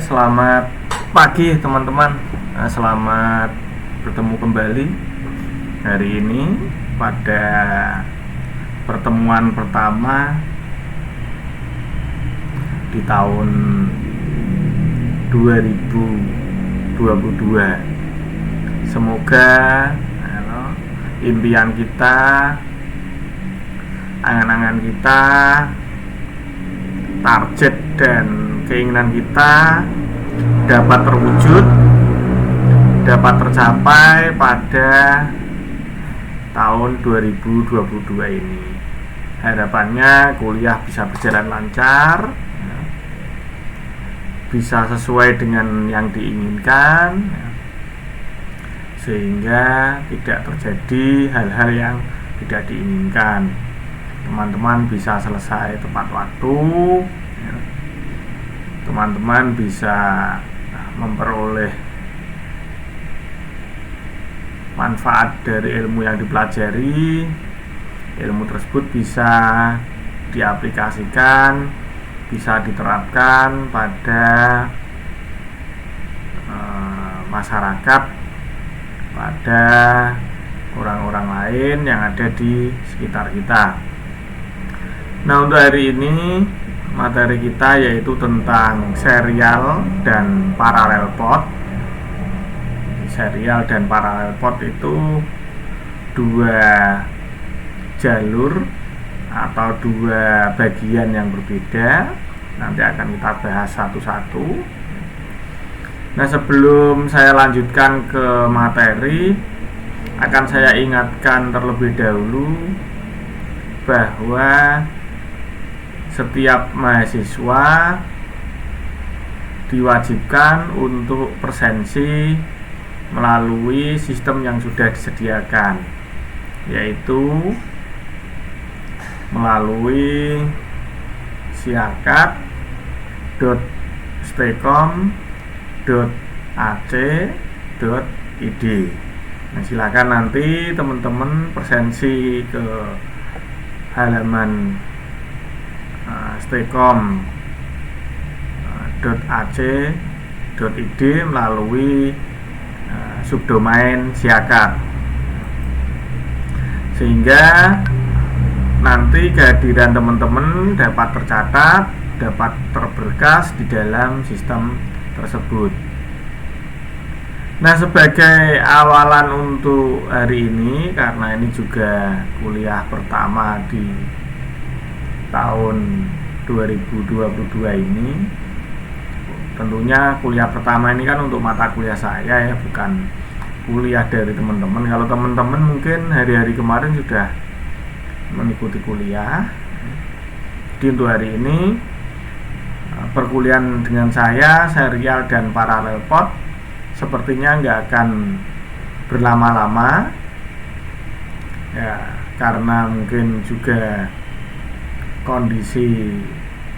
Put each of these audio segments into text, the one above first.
Selamat pagi teman-teman. Selamat bertemu kembali hari ini pada pertemuan pertama di tahun 2022. Semoga impian kita, angan-angan kita, target dan keinginan kita dapat terwujud, dapat tercapai pada tahun 2022 ini. Harapannya kuliah bisa berjalan lancar, bisa sesuai dengan yang diinginkan, sehingga tidak terjadi hal-hal yang tidak diinginkan. Teman-teman bisa selesai tepat waktu, teman-teman bisa memperoleh manfaat dari ilmu yang dipelajari. Ilmu tersebut bisa diaplikasikan, bisa diterapkan pada masyarakat, pada orang-orang lain yang ada di sekitar kita. Nah, untuk hari ini materi kita yaitu tentang serial dan paralel plot. Serial dan paralel plot itu dua jalur atau dua bagian yang berbeda. Nanti akan kita bahas satu-satu. Nah, sebelum saya lanjutkan ke materi, akan saya ingatkan terlebih dahulu bahwa setiap mahasiswa diwajibkan untuk presensi melalui sistem yang sudah disediakan, yaitu melalui siakat.stekom.ac.id. Nah, silakan nanti teman-teman presensi ke halaman stekom.ac.id melalui subdomain siakat, sehingga nanti kehadiran teman-teman dapat tercatat, dapat terberkas di dalam sistem tersebut. Nah, sebagai awalan untuk hari ini, karena ini juga kuliah pertama di tahun 2022 ini, tentunya kuliah pertama ini kan untuk mata kuliah saya ya, bukan kuliah dari teman-teman. Kalau teman-teman mungkin hari-hari kemarin sudah mengikuti kuliah. Jadi untuk hari ini perkuliahan dengan saya, serial dan paralel plot, sepertinya nggak akan berlama-lama ya, karena mungkin juga kondisi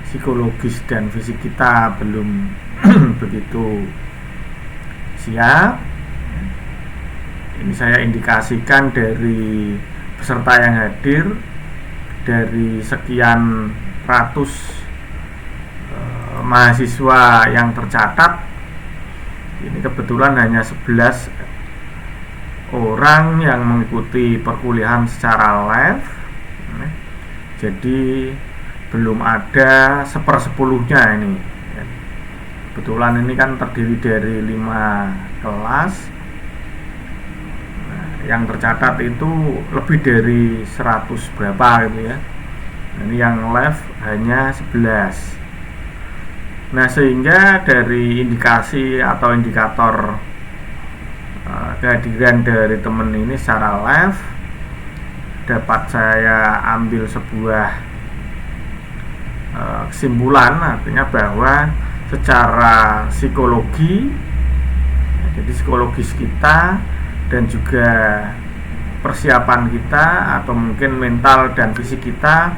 psikologis dan fisik kita belum begitu siap. Ini saya indikasikan dari peserta yang hadir, dari sekian ratus mahasiswa yang tercatat. Ini kebetulan hanya 11 orang yang mengikuti perkuliahan secara live. Jadi belum ada 1/10-nya ini. Kebetulan ini kan terdiri dari 5 kelas. Yang tercatat itu lebih dari 100 berapa gitu ya. Ini yang live hanya 11. Nah, sehingga dari indikasi atau indikator kehadiran dari teman ini secara live, dapat saya ambil sebuah kesimpulan, artinya bahwa secara psikologi, jadi psikologis kita dan juga persiapan kita atau mungkin mental dan fisik kita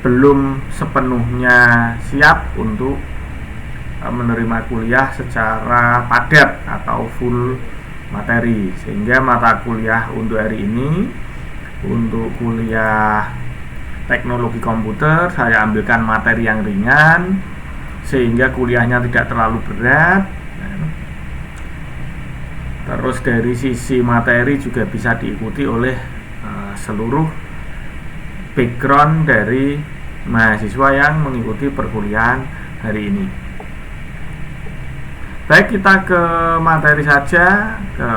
belum sepenuhnya siap untuk menerima kuliah secara padat atau full materi. Sehingga mata kuliah untuk hari ini, untuk kuliah teknologi komputer, saya ambilkan materi yang ringan sehingga kuliahnya tidak terlalu berat. Terus dari sisi materi juga bisa diikuti oleh seluruh background dari mahasiswa yang mengikuti perkuliahan hari ini. Baik, kita ke materi saja, ke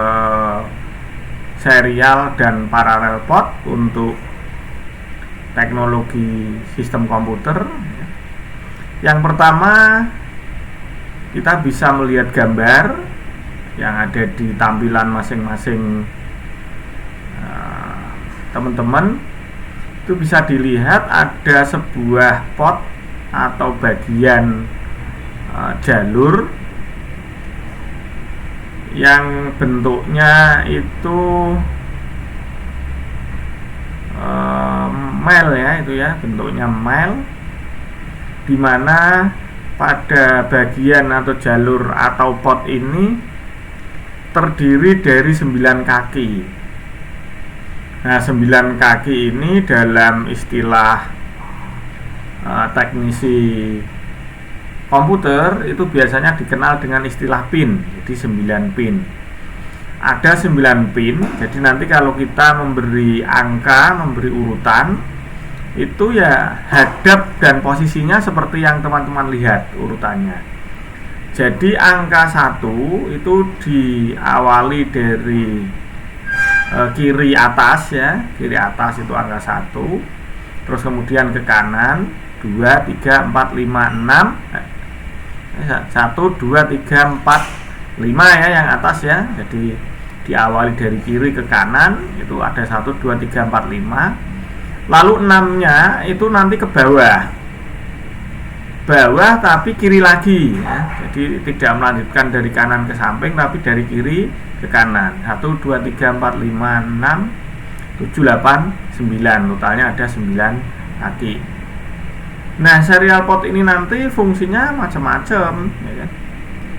serial dan paralel port untuk teknologi sistem komputer. Yang pertama, kita bisa melihat gambar yang ada di tampilan masing-masing teman-teman. Itu bisa dilihat ada sebuah port atau bagian jalur yang bentuknya itu mile ya, itu ya bentuknya mile, dimana pada bagian atau jalur atau port ini terdiri dari 9 kaki. Nah, 9 kaki ini dalam istilah teknisi komputer itu biasanya dikenal dengan istilah pin. Jadi 9 pin. Ada 9 pin. Jadi nanti kalau kita memberi angka, memberi urutan, itu ya hadap dan posisinya seperti yang teman-teman lihat urutannya. Jadi angka 1 itu diawali dari kiri atas ya, kiri atas itu angka 1, terus kemudian ke kanan 2, 3, 4, 5, 6, 1, 2, 3, 4, 5 ya yang atas ya. Jadi diawali dari kiri ke kanan itu ada 1, 2, 3, 4, 5. Lalu 6-nya itu nanti ke bawah tapi kiri lagi ya. Jadi tidak melanjutkan dari kanan ke samping tapi dari kiri ke kanan. 1, 2, 3, 4, 5, 6, 7, 8, 9. Totalnya ada 9 kaki. Nah, serial port ini nanti fungsinya macam-macam ya kan?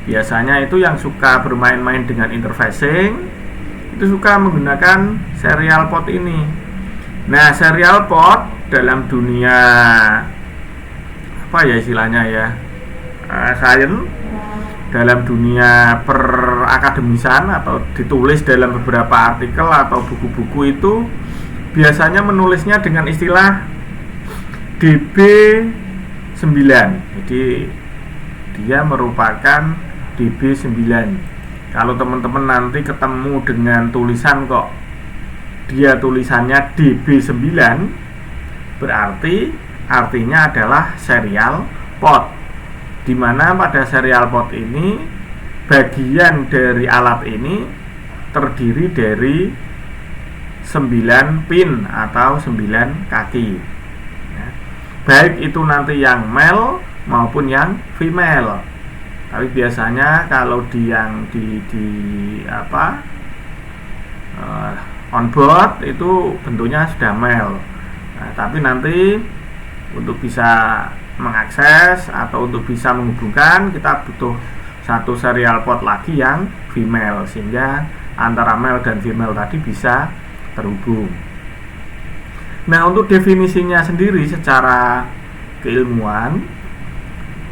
Biasanya itu yang suka bermain-main dengan interfacing itu suka menggunakan serial port ini. Nah, serial port dalam dunia apa ya istilahnya ya, science, dalam dunia perakademisan atau ditulis dalam beberapa artikel atau buku-buku itu biasanya menulisnya dengan istilah DB9. Jadi dia merupakan DB9. Kalau teman-teman nanti ketemu dengan tulisan kok dia tulisannya DB9, berarti artinya adalah serial port, dimana pada serial port ini bagian dari alat ini terdiri dari 9 pin atau 9 kaki ya. Baik itu nanti yang male maupun yang female. Tapi biasanya kalau yang on board itu bentuknya sudah male. Nah, tapi nanti untuk bisa mengakses atau untuk bisa menghubungkan kita butuh satu serial port lagi yang female, sehingga antara male dan female tadi bisa terhubung. Nah, untuk definisinya sendiri secara keilmuan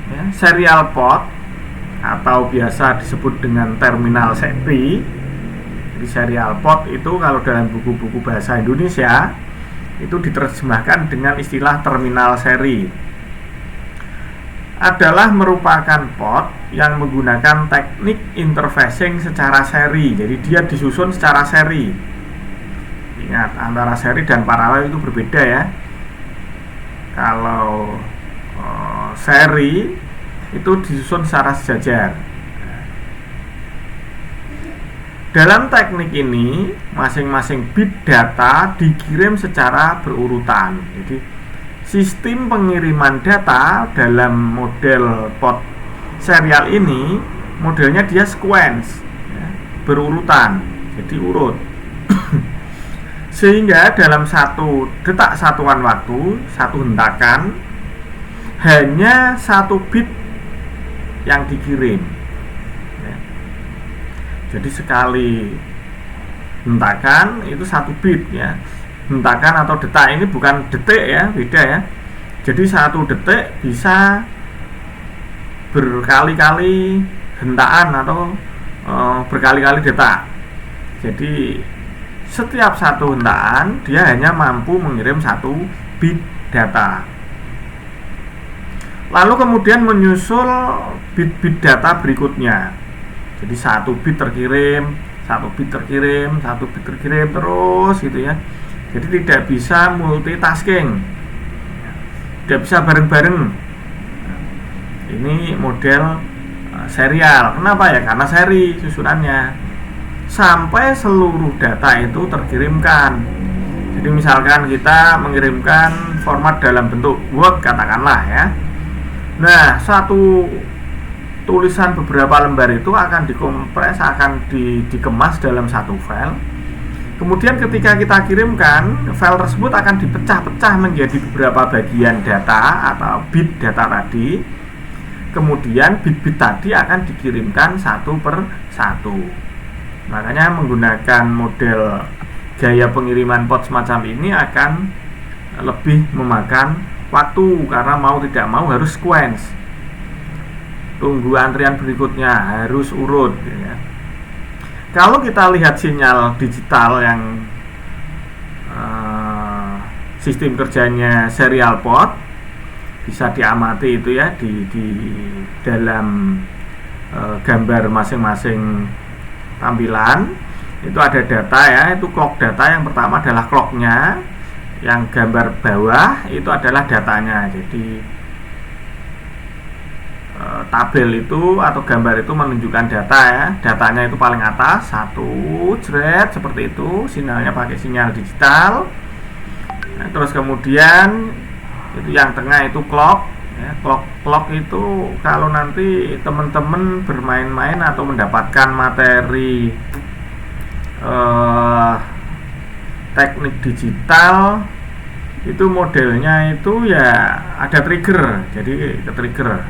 ya, serial port atau biasa disebut dengan terminal seri. Jadi serial port itu kalau dalam buku-buku bahasa Indonesia itu diterjemahkan dengan istilah terminal seri, adalah merupakan port yang menggunakan teknik interfacing secara seri. Jadi dia disusun secara seri. Ingat, antara seri dan paralel itu berbeda ya. Kalau seri itu disusun secara sejajar. Dalam teknik ini, masing-masing bit data dikirim secara berurutan. Jadi, sistem pengiriman data dalam model port serial ini, modelnya dia sequence, ya, berurutan, jadi urut. Sehingga dalam satu detak satuan waktu, satu hentakan, hanya 1 bit yang dikirim. Jadi sekali hentakan itu 1 bit ya. Hentakan atau detak ini bukan detik ya, beda ya. Jadi 1 detik bisa berkali-kali hentaan atau berkali-kali detak. Jadi setiap satu hentaan dia hanya mampu mengirim 1 bit data. Lalu kemudian menyusul bit-bit data berikutnya. Jadi 1 bit terkirim, 1 bit terkirim, 1 bit terkirim terus gitu ya. Jadi tidak bisa multitasking, tidak bisa bareng-bareng. Ini model serial. Kenapa ya? Karena seri susunannya sampai seluruh data itu terkirimkan. Jadi misalkan kita mengirimkan format dalam bentuk Word katakanlah ya. Nah, satu tulisan beberapa lembar itu akan dikompres, akan dikemas dalam satu file. Kemudian ketika kita kirimkan, file tersebut akan dipecah-pecah menjadi beberapa bagian data atau bit data tadi. Kemudian bit-bit tadi akan dikirimkan satu per satu. Makanya menggunakan model gaya pengiriman pot semacam ini akan lebih memakan waktu, karena mau tidak mau harus sequence. Tunggu antrian berikutnya, harus urut ya. Kalau kita lihat sinyal digital yang sistem kerjanya serial port, bisa diamati itu ya di dalam gambar masing-masing tampilan. Itu ada data ya, itu clock data. Yang pertama adalah clocknya, yang gambar bawah itu adalah datanya. Jadi tabel itu atau gambar itu menunjukkan data ya, datanya itu paling atas satu jret seperti itu, sinyalnya pakai sinyal digital. Nah, terus kemudian itu yang tengah itu clock ya. Clock itu kalau nanti teman-teman bermain-main atau mendapatkan materi teknik digital, itu modelnya itu ya ada trigger, jadi ke trigger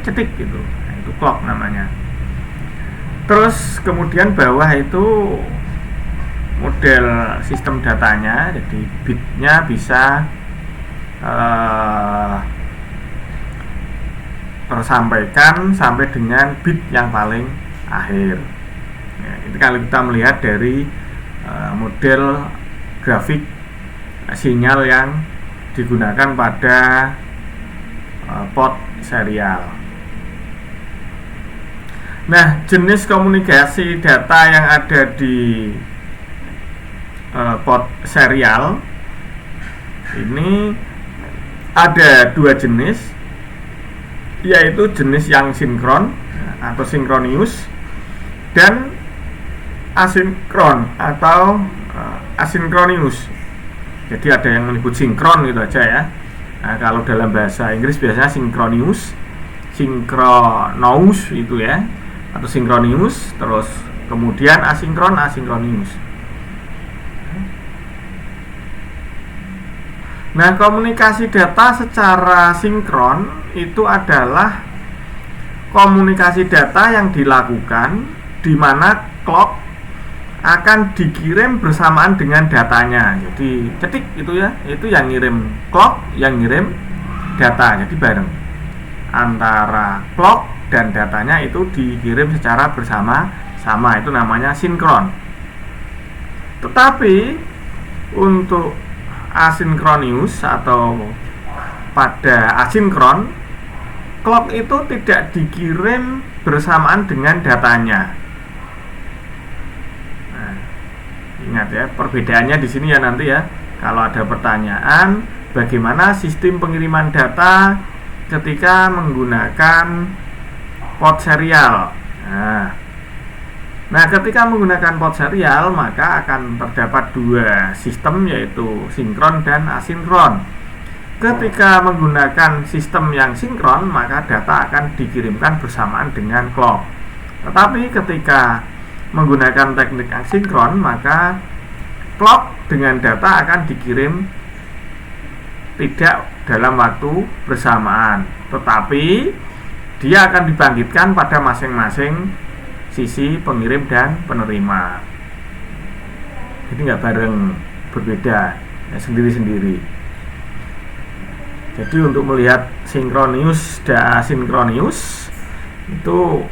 cetik gitu. Nah, itu clock namanya. Terus kemudian bawah itu model sistem datanya, jadi bitnya bisa tersampaikan sampai dengan bit yang paling akhir ya. Itu kalau kita melihat dari model grafik sinyal yang digunakan pada pot serial. Nah, jenis komunikasi data yang ada di pot serial ini ada 2 jenis, yaitu jenis yang sinkron atau synchronous dan asinkron atau asynchronous. Jadi ada yang menyebut sinkron gitu aja ya. Nah, kalau dalam bahasa Inggris biasanya synchronous itu ya, atau synchronous. Terus kemudian asynchronous. Nah, komunikasi data secara sinkron itu adalah komunikasi data yang dilakukan di mana clock akan dikirim bersamaan dengan datanya. Jadi cetik itu ya, itu yang ngirim clock, yang ngirim data. Jadi bareng antara clock dan datanya itu dikirim secara bersama-sama. Itu namanya sinkron. Tetapi untuk asinkronous atau pada asinkron, clock itu tidak dikirim bersamaan dengan datanya. Ingat ya, perbedaannya di sini ya nanti ya. Kalau ada pertanyaan, bagaimana sistem pengiriman data ketika menggunakan pot serial? Nah, ketika menggunakan pot serial, maka akan terdapat 2 sistem, yaitu sinkron dan asinkron. Ketika menggunakan sistem yang sinkron, maka data akan dikirimkan bersamaan dengan clock. Tetapi ketika menggunakan teknik asinkron, maka clock dengan data akan dikirim tidak dalam waktu bersamaan, tetapi dia akan dibangkitkan pada masing-masing sisi pengirim dan penerima. Jadi nggak bareng, berbeda ya, sendiri-sendiri. Jadi untuk melihat sinkronus dan asinkronus itu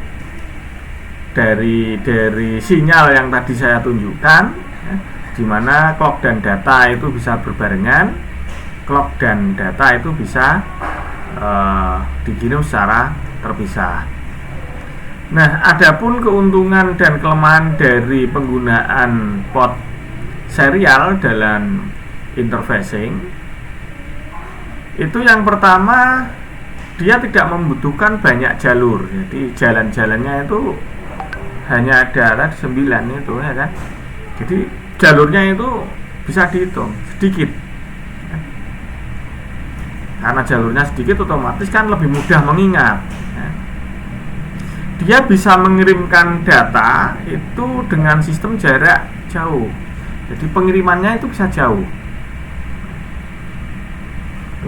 dari sinyal yang tadi saya tunjukkan, ya, di mana clock dan data itu bisa berbarengan, clock dan data itu bisa dikirim secara terpisah. Nah, adapun keuntungan dan kelemahan dari penggunaan port serial dalam interfacing itu, yang pertama, dia tidak membutuhkan banyak jalur. Jadi jalan-jalannya itu hanya ada 9 itu, ya kan. Jadi jalurnya itu bisa dihitung sedikit. Karena jalurnya sedikit, otomatis kan lebih mudah mengingat. Dia bisa mengirimkan data itu dengan sistem jarak jauh. Jadi pengirimannya itu bisa jauh.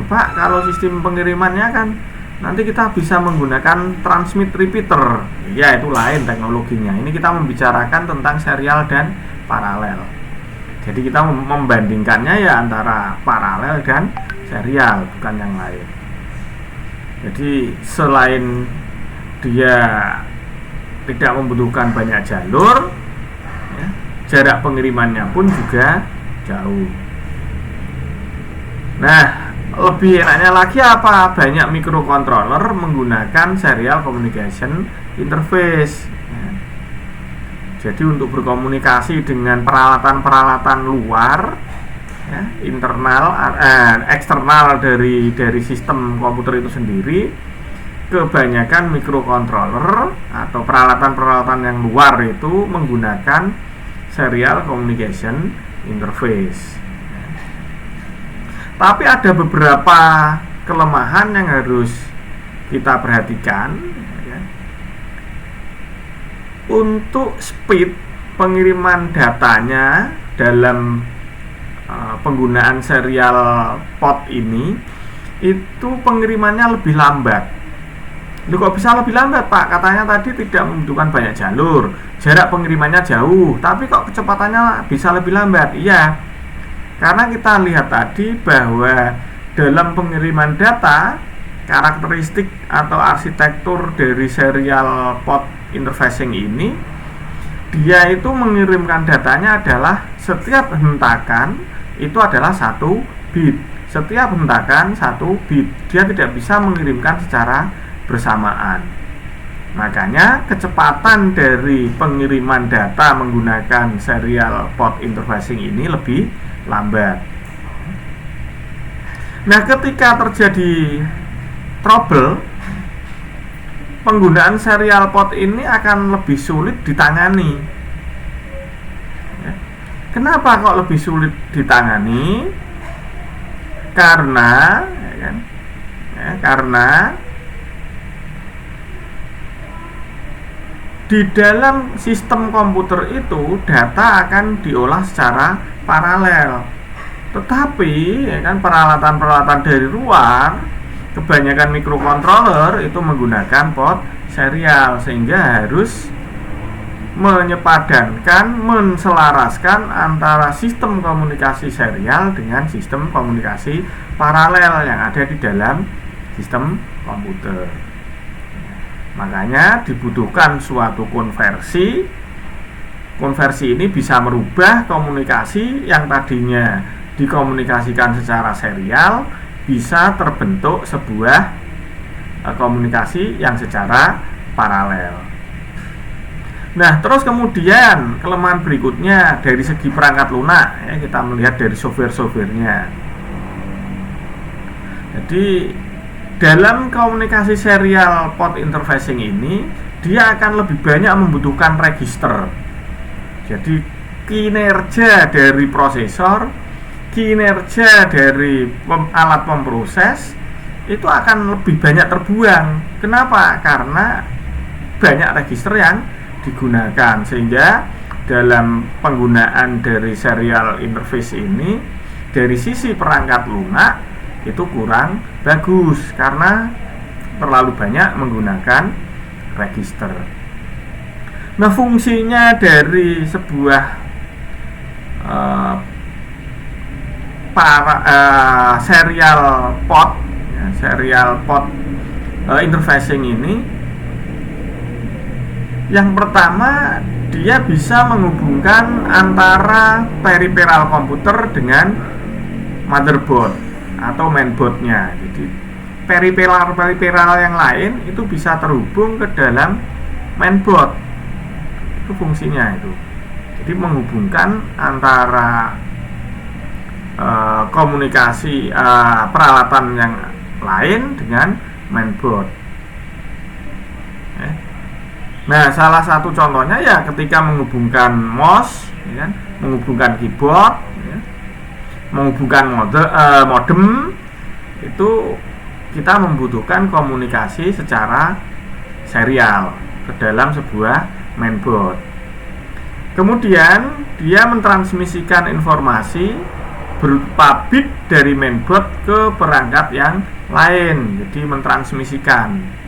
Pak, kalau sistem pengirimannya kan nanti kita bisa menggunakan transmit repeater. Ya, itu lain teknologinya. Ini kita membicarakan tentang serial dan paralel. Jadi kita membandingkannya ya antara paralel dan serial, bukan yang lain. Jadi selain dia tidak membutuhkan banyak jalur, ya, jarak pengirimannya pun juga jauh. Nah, lebih enaknya lagi apa? Banyak microcontroller menggunakan serial communication interface. Ya. Jadi untuk berkomunikasi dengan peralatan-peralatan luar, ya, internal, eksternal dari sistem komputer itu sendiri, kebanyakan microcontroller atau peralatan-peralatan yang luar itu menggunakan serial communication interface. Tapi ada beberapa kelemahan yang harus kita perhatikan, ya. Untuk speed pengiriman datanya dalam penggunaan serial port ini, itu pengirimannya lebih lambat. Loh, kok bisa lebih lambat, Pak? Katanya tadi tidak membutuhkan banyak jalur, jarak pengirimannya jauh, tapi kok kecepatannya bisa lebih lambat? Iya, karena kita lihat tadi bahwa dalam pengiriman data, karakteristik atau arsitektur dari serial port interfacing ini, dia itu mengirimkan datanya adalah setiap hentakan itu adalah 1 bit. Setiap hentakan 1 bit. Dia tidak bisa mengirimkan secara bersamaan. Makanya kecepatan dari pengiriman data menggunakan serial port interfacing ini lebih lambat. Nah, ketika terjadi trouble, penggunaan serial port ini akan lebih sulit ditangani. Kenapa kok lebih sulit ditangani? Karena di dalam sistem komputer itu data akan diolah secara paralel. Tetapi peralatan-peralatan dari luar, kebanyakan microcontroller itu menggunakan port serial, sehingga harus menyepadankan, menselaraskan antara sistem komunikasi serial dengan sistem komunikasi paralel yang ada di dalam sistem komputer. Makanya dibutuhkan suatu konversi. Konversi ini bisa merubah komunikasi yang tadinya dikomunikasikan secara serial bisa terbentuk sebuah komunikasi yang secara paralel. Nah, terus kemudian kelemahan berikutnya dari segi perangkat lunak, ya, kita melihat dari software-softwarenya. Jadi dalam komunikasi serial port interfacing ini, dia akan lebih banyak membutuhkan register. Jadi kinerja dari prosesor, kinerja dari alat pemproses itu akan lebih banyak terbuang. Kenapa? Karena banyak register yang digunakan, sehingga dalam penggunaan dari serial interface ini dari sisi perangkat lunak itu kurang bagus karena terlalu banyak menggunakan register. Nah, fungsinya dari sebuah serial port ya, serial port interfacing ini, yang pertama dia bisa menghubungkan antara peripheral komputer dengan motherboard atau mainboardnya. Jadi peripheral yang lain itu bisa terhubung ke dalam mainboard. Itu fungsinya itu. Jadi menghubungkan antara komunikasi peralatan yang lain dengan mainboard. Nah, salah satu contohnya ya ketika menghubungkan mouse, ya kan? Menghubungkan keyboard, ya? Menghubungkan modem, itu kita membutuhkan komunikasi secara serial ke dalam sebuah mainboard. Kemudian dia mentransmisikan informasi berupa bit dari mainboard ke perangkat yang lain. Jadi mentransmisikan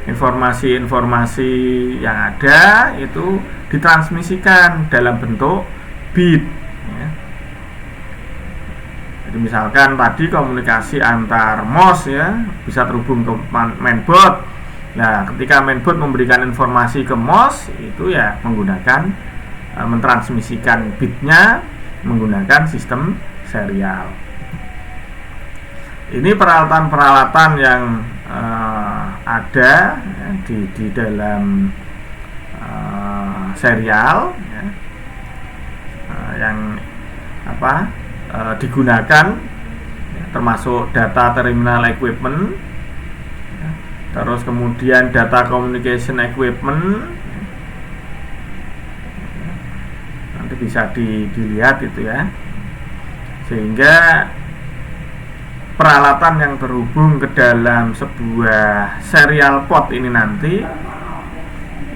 informasi-informasi yang ada itu ditransmisikan dalam bentuk bit, ya. Jadi misalkan tadi komunikasi antar mouse ya bisa terhubung ke mainboard. Nah, ketika mainboard memberikan informasi ke mouse itu ya menggunakan mentransmisikan bitnya menggunakan sistem serial. Ini peralatan-peralatan yang ada ya, di dalam serial ya, yang digunakan ya, termasuk data terminal equipment ya, terus kemudian data communication equipment ya, nanti bisa dilihat itu ya, sehingga peralatan yang terhubung ke dalam sebuah serial port ini nanti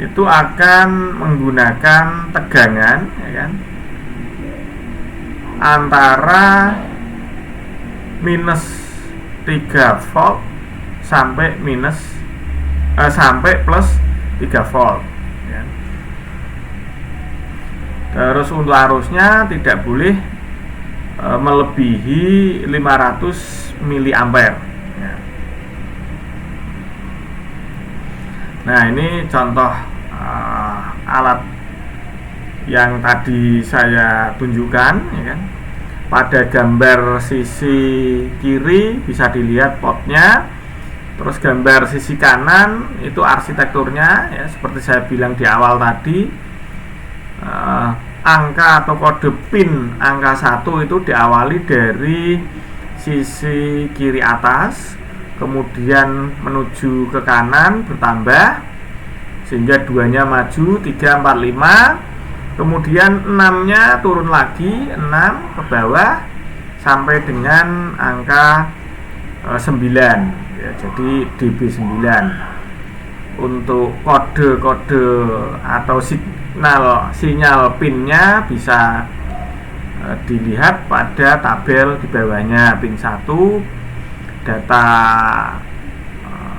itu akan menggunakan tegangan ya kan, antara minus 3 volt sampai sampai plus 3 volt ya. Terus untuk arusnya tidak boleh melebihi 500 miliampere ya. Nah, ini contoh alat yang tadi saya tunjukkan ya kan. Pada gambar sisi kiri bisa dilihat potnya, terus gambar sisi kanan itu arsitekturnya ya, seperti saya bilang di awal tadi. Angka atau kode pin angka 1 itu diawali dari sisi kiri atas, kemudian menuju ke kanan bertambah sehingga 2-nya maju 3, 4, 5, kemudian 6-nya turun lagi 6 ke bawah sampai dengan angka 9 ya, jadi DB9. Untuk kode-kode atau sinyal pinnya bisa dilihat pada tabel di bawahnya. Pin 1 data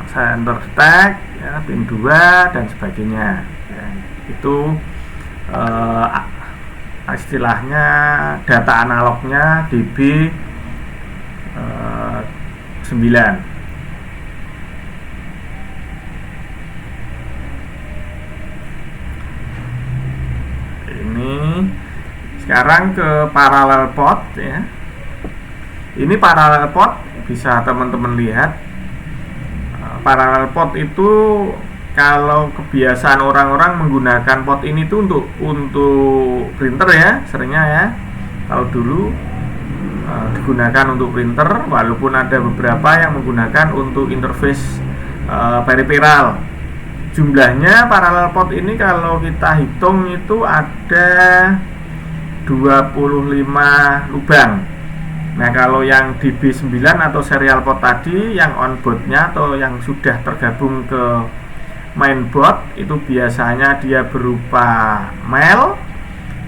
center tag ya, pin 2 dan sebagainya ya, itu istilahnya data analognya DB 9. Sekarang ke parallel port ya. Ini parallel port bisa teman-teman lihat. Parallel port itu kalau kebiasaan orang-orang menggunakan port ini tuh untuk printer ya, seringnya ya. Kalau dulu digunakan untuk printer, walaupun ada beberapa yang menggunakan untuk interface peripheral. Jumlahnya parallel port ini kalau kita hitung itu ada 25 lubang. Nah, kalau yang DB9 atau serial port tadi yang onboardnya atau yang sudah tergabung ke mainboard itu biasanya dia berupa male,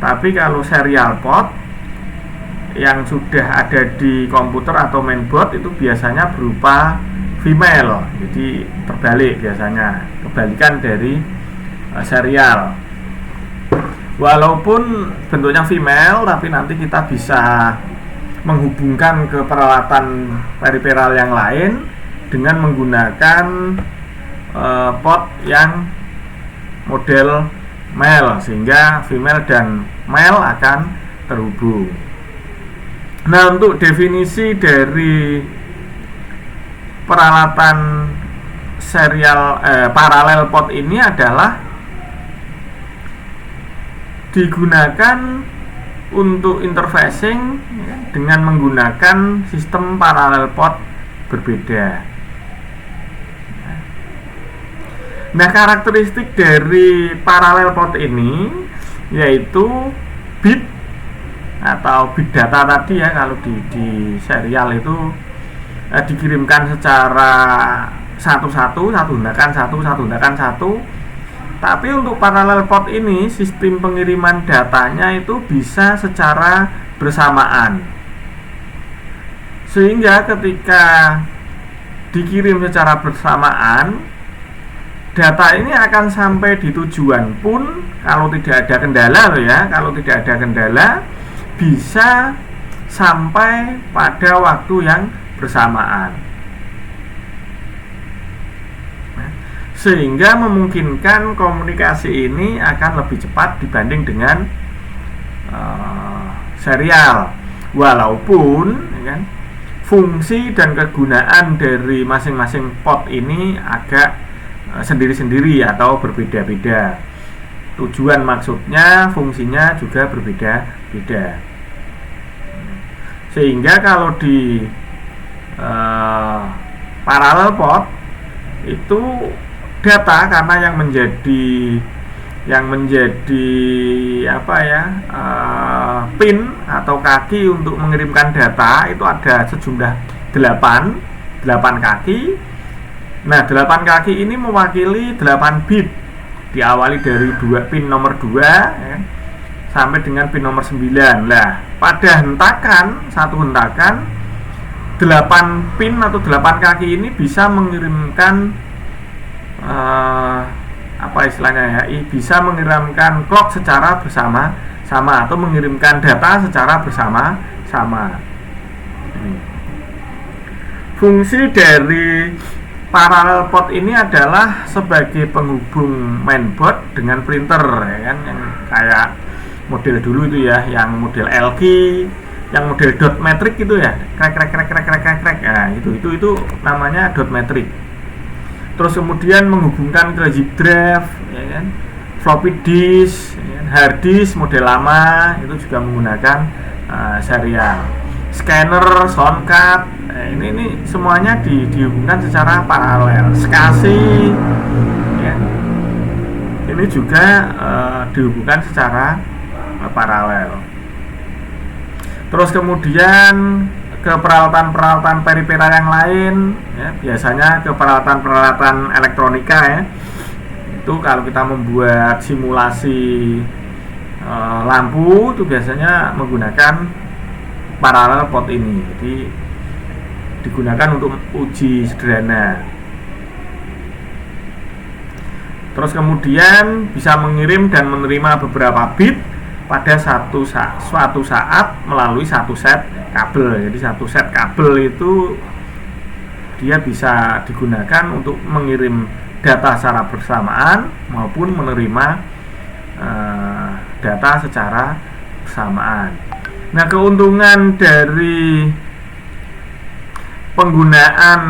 tapi kalau serial port yang sudah ada di komputer atau mainboard itu biasanya berupa female. Jadi terbalik, biasanya kebalikan dari serial. Walaupun bentuknya female, tapi nanti kita bisa menghubungkan ke peralatan peripheral yang lain dengan menggunakan port yang model male, sehingga female dan male akan terhubung. Nah, untuk definisi dari peralatan parallel port ini adalah digunakan untuk interfacing dengan menggunakan sistem parallel port berbeda. Nah, karakteristik dari parallel port ini yaitu bit atau bit data tadi ya, kalau di serial itu dikirimkan secara satu-satu, satu hendakan satu. Tapi untuk parallel port ini sistem pengiriman datanya itu bisa secara bersamaan, sehingga ketika dikirim secara bersamaan, data ini akan sampai di tujuan pun kalau tidak ada kendala loh ya, kalau tidak ada kendala bisa sampai pada waktu yang bersamaan, sehingga memungkinkan komunikasi ini akan lebih cepat dibanding dengan serial. Walaupun ya kan, fungsi dan kegunaan dari masing-masing port ini agak sendiri-sendiri atau berbeda-beda. Tujuan maksudnya, fungsinya juga berbeda-beda. Sehingga kalau di parallel port itu data, karena yang menjadi pin atau kaki untuk mengirimkan data itu ada sejumlah 8 kaki. Nah, 8 kaki ini mewakili 8 bit, diawali dari pin nomor 2 ya, sampai dengan pin nomor 9. Nah, pada satu hentakan 8 pin atau 8 kaki ini bisa mengirimkan bisa mengirimkan clock secara bersama-sama atau mengirimkan data secara bersama-sama. Fungsi dari parallel port ini adalah sebagai penghubung mainboard dengan printer ya kan, yang kayak model dulu itu ya, yang model LG, yang model dot matrix itu ya, krek. Nah, itu namanya dot matrix. Terus kemudian menghubungkan ke zip drive ya kan, floppy disk ya kan, hard disk model lama itu juga menggunakan serial. Scanner, sound card, ini semuanya dihubungkan secara paralel. SCSI ya, ini juga dihubungkan secara paralel. Terus kemudian ke peralatan-peralatan periferal yang lain ya, biasanya ke peralatan-peralatan elektronika ya. Itu kalau kita membuat simulasi lampu itu biasanya menggunakan parallel port ini. Jadi digunakan untuk uji sederhana. Terus kemudian bisa mengirim dan menerima beberapa bit pada suatu saat melalui satu set kabel. Jadi satu set kabel itu dia bisa digunakan untuk mengirim data secara bersamaan maupun menerima data secara bersamaan. Nah, keuntungan dari penggunaan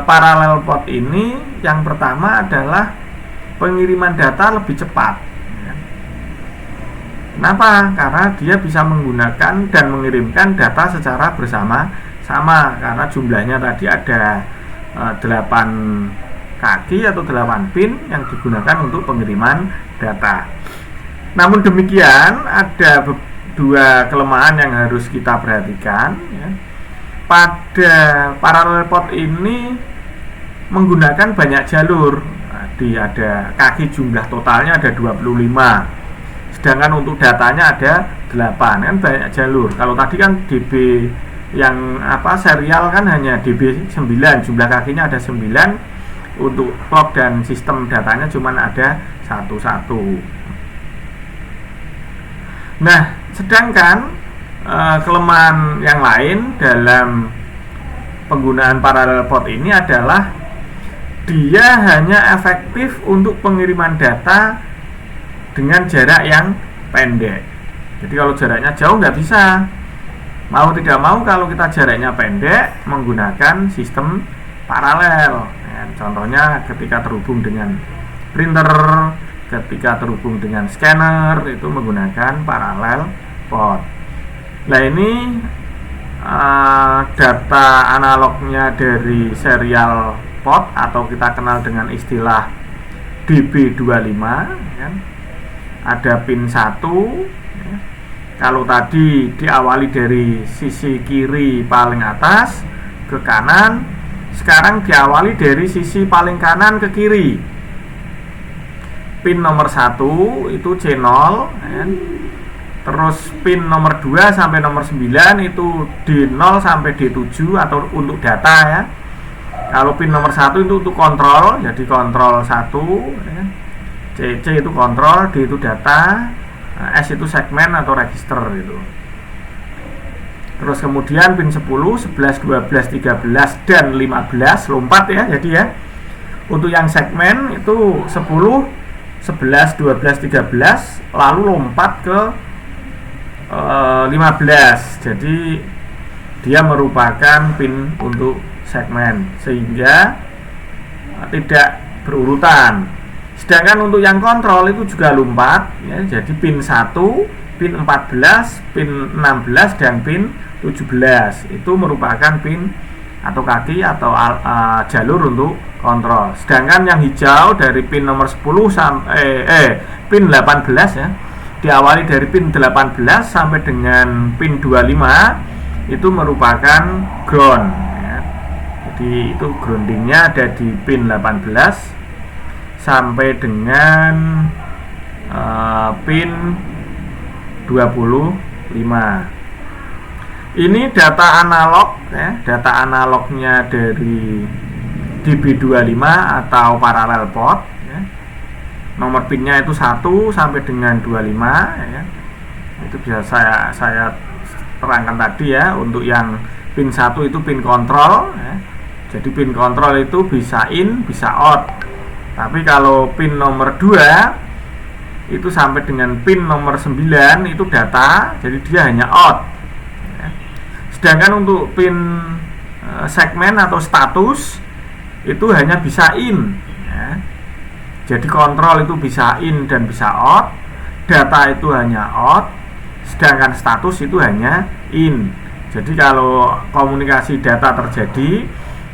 parallel port ini yang pertama adalah pengiriman data lebih cepat. Kenapa? Karena dia bisa menggunakan dan mengirimkan data secara bersama-sama, karena jumlahnya tadi ada 8 kaki atau 8 pin yang digunakan untuk pengiriman data. Namun demikian, ada dua kelemahan yang harus kita perhatikan ya. Pada parallel port ini menggunakan banyak jalur. Ada kaki, jumlah totalnya ada 25. Sedangkan untuk datanya ada 8, kan banyak jalur. Kalau tadi kan DB yang serial kan hanya DB 9, jumlah kakinya ada 9. Untuk clock dan sistem datanya cuma ada satu. Nah, sedangkan kelemahan yang lain dalam penggunaan parallel port ini adalah dia hanya efektif untuk pengiriman data dengan jarak yang pendek. Jadi kalau jaraknya jauh nggak bisa. Mau tidak mau kalau kita jaraknya pendek menggunakan sistem paralel. Contohnya ketika terhubung dengan printer, ketika terhubung dengan scanner, itu menggunakan paralel port. Nah ini data analognya dari serial port atau kita kenal dengan istilah DB25 kan? Ada pin 1 ya. Kalau tadi diawali dari sisi kiri paling atas ke kanan, sekarang diawali dari sisi paling kanan ke kiri. Pin nomor 1 itu C0 ya. Terus pin nomor 2 sampai nomor 9 itu D0 sampai D7 atau untuk data ya. Kalau pin nomor 1 itu untuk kontrol, jadi kontrol 1 ya. C itu kontrol, D itu data, S itu segmen atau register gitu. Terus kemudian pin 10, 11, 12, 13 dan 15 lompat ya. Jadi ya untuk yang segmen itu 10, 11, 12, 13 lalu lompat ke 15. Jadi dia merupakan pin untuk segmen sehingga tidak berurutan. Sedangkan untuk yang kontrol itu juga lompat ya, jadi pin 1, pin 14, pin 16 dan pin 17 itu merupakan pin atau kaki atau jalur untuk kontrol. Sedangkan yang hijau dari pin nomor 10 sampai pin 18 ya, diawali dari pin 18 sampai dengan pin 25 itu merupakan ground ya. Jadi itu groundingnya ada di pin 18 sampai dengan pin 25. Ini data analog ya, data analognya dari DB25 atau parallel port ya. Nomor pinnya itu 1 sampai dengan 25 ya. Itu bisa saya terangkan tadi ya. Untuk yang pin 1 itu pin kontrol ya. Jadi pin kontrol itu bisa in, bisa out. Tapi kalau pin nomor 2 itu sampai dengan pin nomor 9 itu data, jadi dia hanya out ya. Sedangkan untuk pin segmen atau status itu hanya bisa in ya. Jadi kontrol itu bisa in dan bisa out, data itu hanya out, sedangkan status itu hanya in. Jadi kalau komunikasi data terjadi,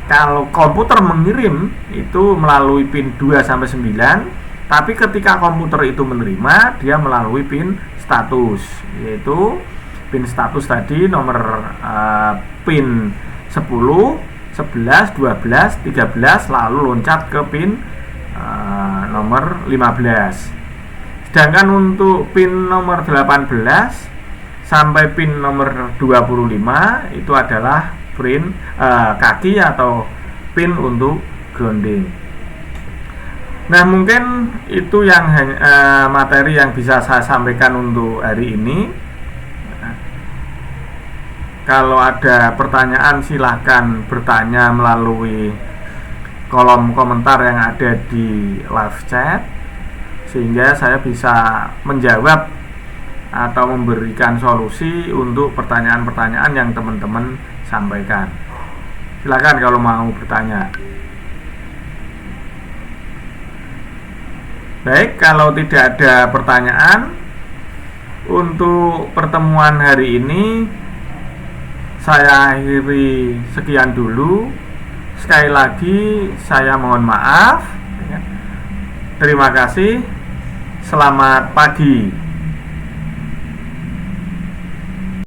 kalau komputer mengirim itu melalui pin 2 sampai 9, tapi ketika komputer itu menerima, dia melalui pin status, yaitu pin status tadi nomor pin 10, 11, 12, 13 lalu loncat ke pin nomor 15. Sedangkan untuk pin nomor 18 sampai pin nomor 25 itu adalah pin kaki atau pin untuk grounding. Nah mungkin itu yang materi yang bisa saya sampaikan untuk hari ini. Kalau ada pertanyaan silahkan bertanya melalui kolom komentar yang ada di live chat, sehingga saya bisa menjawab atau memberikan solusi untuk pertanyaan-pertanyaan yang teman-teman sampaikan. Silakan kalau mau bertanya. Baik, kalau tidak ada pertanyaan untuk pertemuan hari ini saya akhiri sekian dulu. Sekali lagi saya mohon maaf. Terima kasih. Selamat pagi.